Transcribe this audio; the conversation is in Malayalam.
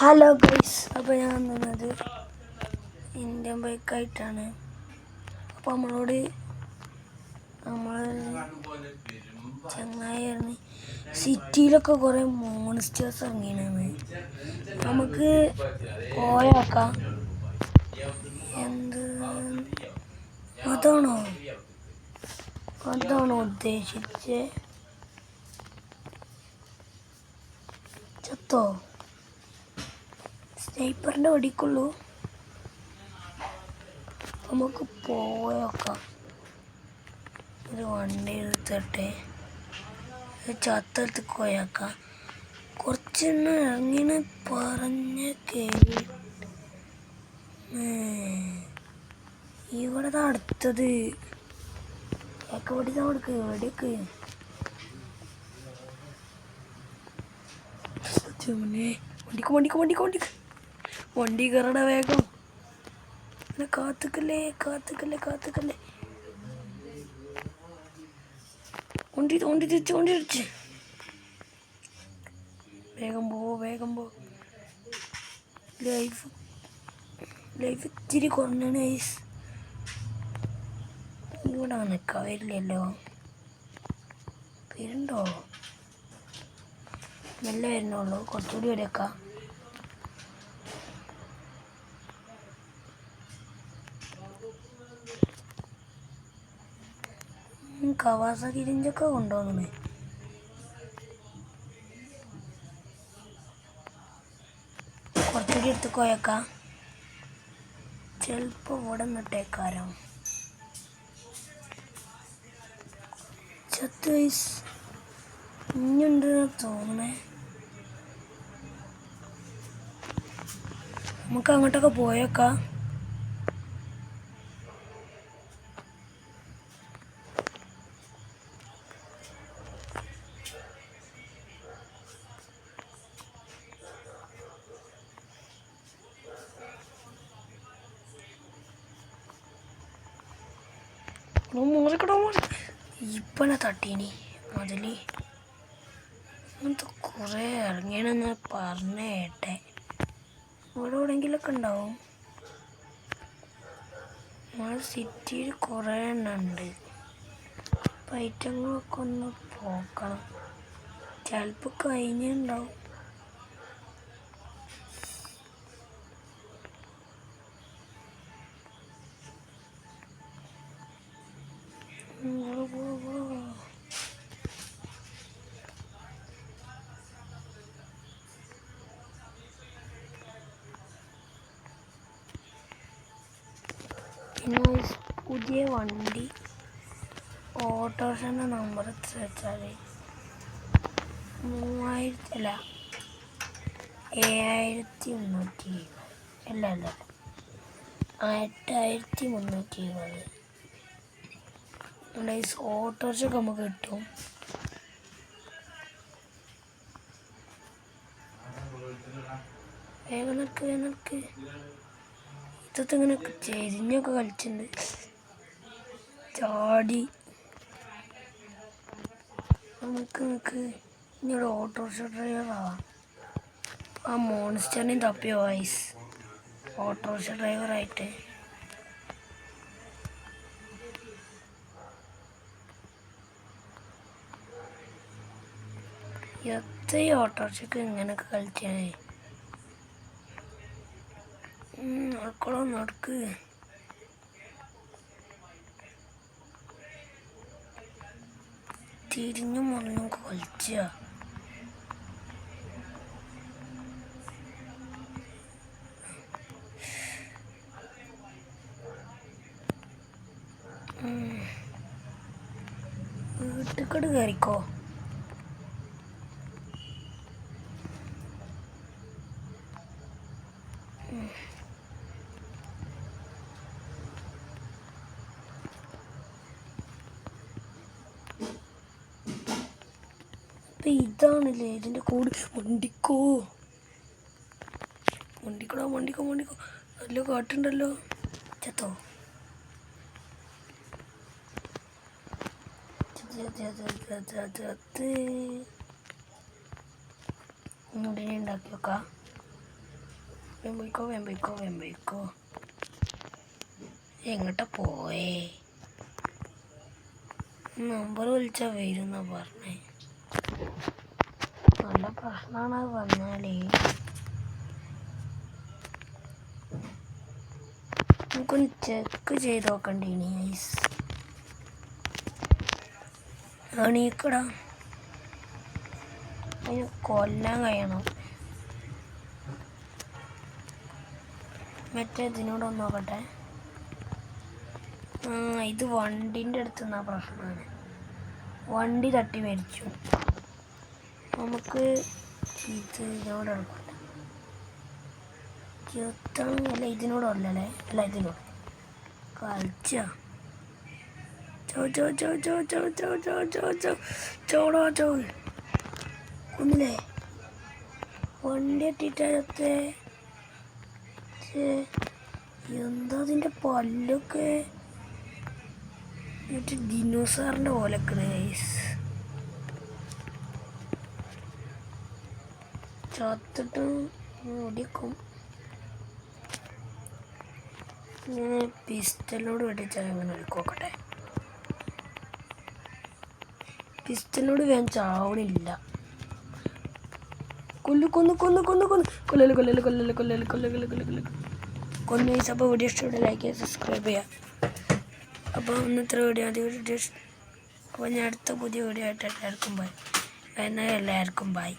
ഹലോ ഗൈസ്, അപ്പോൾ ഞാൻ വന്നത് ഇന്ത്യൻ ബൈക്കായിട്ടാണ്. അപ്പോൾ നമ്മൾ ചങ്ങായി സിറ്റിയിലൊക്കെ കുറേ മോൺസ്റ്റേഴ്സ് ഇറങ്ങിയാണ്. നമുക്ക് പോയേക്കാം. അതാണോ ഉദ്ദേശിച്ചേ? ചത്തോ? സ്നൈപ്പറിൻ്റെ വെടിക്കുള്ളൂ. നമുക്ക് പോയേക്കാം. ഒരു വണ്ടി എടുത്തിട്ട് ചത്തടുത്ത് പോയേക്കാം. കുറച്ചെണ്ണം ഇറങ്ങിന് പറഞ്ഞ കേട്ട്. ഇവിടെ അടുത്തത് വെടിക്ക് വണ്ടി കയറട വേഗം. കാത്തുക്കല്ലേ വണ്ടി തിരിച്ച് വേഗം പോ. ലൈഫ് ഇത്തിരി കുറഞ്ഞാണ്. ഇവിടെ നിൽക്കാൻ വരില്ലല്ലോ. വരുന്നുണ്ടോ? നല്ല വരുന്നുള്ളൂ. കുറച്ചുകൂടി വരെക്കാം. കവാസാക്കി ഇഞ്ചൊക്കെ കൊണ്ടുപോകുന്നേ. കുറച്ചുകൂടി എടുത്ത് പോയേക്കാം. ചിലപ്പോൾ ഇവിടെ നിന്നിട്ടേക്കാരം. ഇനിയുണ്ട് തോന്നണേ. നമുക്ക് അങ്ങോട്ടൊക്കെ പോയേക്കാം. ഇപ്പനെ തട്ടീനി അതില് അങ്ങനത്തെ കുറേ ഇറങ്ങിയെന്ന് പറഞ്ഞ കേട്ടെ. ഇവിടെ എവിടെയെങ്കിലൊക്കെ ഉണ്ടാവും. നമ്മുടെ സിറ്റിയിൽ കുറേ എണ്ണം ഉണ്ട്. അപ്പം ഐറ്റങ്ങളൊക്കെ ഒന്ന് പോക്കണം. ചിലപ്പോൾ കഴിഞ്ഞുണ്ടാവും. പിന്നെ പുതിയ വണ്ടി ഓട്ടോറിക്ഷൻ്റെ നമ്പർ വെച്ചാൽ 8320 ഓട്ടോറിക്ഷ നമുക്ക് കിട്ടും. വേഗം നിനക്ക് ഇതൊക്കെ ഇങ്ങനെ ചെരിഞ്ഞൊക്കെ കളിച്ചിട്ടുണ്ട്. ചാടി നമുക്ക് ഇനിയൊരു ഓട്ടോറിക്ഷ ഡ്രൈവറാവാം. ആ മോൺസ്റ്ററിനെയും തപ്പിയോ വൈസ് ഓട്ടോറിക്ഷ ഡ്രൈവറായിട്ട്. എത്ര ഓട്ടോറിക്ഷക്ക് ഇങ്ങനെയൊക്കെ കളിച്ചാൽ നടക്ക്. തിരിഞ്ഞും മറിഞ്ഞും കളിച്ച വീട്ടിക്കട് കയറിക്കോ. അപ്പം ഇതാണല്ലേ ഇതിൻ്റെ കൂട്. വണ്ടിക്കോ നല്ല കാട്ടുണ്ടല്ലോ. ചത്തോ? ഉണ്ടാക്കി വെക്കാം. വെമ്പൊയ്ക്കോ വെമ്പൊയ്ക്കോ വെമ്പൊയ്ക്കോ. എങ്ങോട്ടാ പോയേ? നമ്പർ വിളിച്ചാൽ വരുന്ന പറഞ്ഞേ. നല്ല പ്രശ്നമാണ് വന്നാലേ. നമുക്കൊന്ന് ചെക്ക് ചെയ്ത് നോക്കണ്ടേ ഇനി ഐസ്. എണീക്കടാ, അതിന് കൊല്ലാൻ കഴിയണം. മറ്റേ ഇതിനോടൊന്ന് നോക്കട്ടെ. ഇത് വണ്ടിൻ്റെ അടുത്ത് നിന്നാ പ്രശ്നമാണ്. വണ്ടി തട്ടി മരിച്ചു. നമുക്ക് ഇതിനോട് എടുക്കട്ടെ. അല്ല ഇതിനോടല്ലേ? അല്ല ഇതിനോട് കളിച്ച ഒന്നില്ലേ വണ്ടി എത്തിയിട്ടത്തെ. എന്താ അതിൻ്റെ പല്ലൊക്കെ എന്നിട്ട് ദിനോസാറിൻ്റെ പോലെക്കണേ ഗൈസ്. ചത്തിട്ട് ഓടിക്കും. ഞാൻ പിസ്റ്റലിനോട് വെട്ടിച്ചാൽ അങ്ങനെ ഒഴിക്കോക്കട്ടെ. പിസ്റ്റലിനോട് ഞാൻ ചാവണില്ല. കൊല്ലു കൊന്നു കൊന്നു കൊന്നു കൊന്നു കൊല്ലല് കൊല്ലല് കൊല്ലല് കൊല്ലല് കൊല്ലല് കൊല്ലല് കൊന്നു ഗൈസ്. അപ്പോൾ വീഡിയോ ഇഷ്ടപ്പെട്ട ലൈക്ക് ചെയ്യുക, സബ്സ്ക്രൈബ് ചെയ്യുക. അപ്പോൾ ഇന്നത്തെ വീഡിയോ അപ്പോൾ ഞാൻ അടുത്ത പുതിയ വീഡിയോ ആയിട്ട് എല്ലാവർക്കും ബൈ. എല്ലാവർക്കും ബൈ.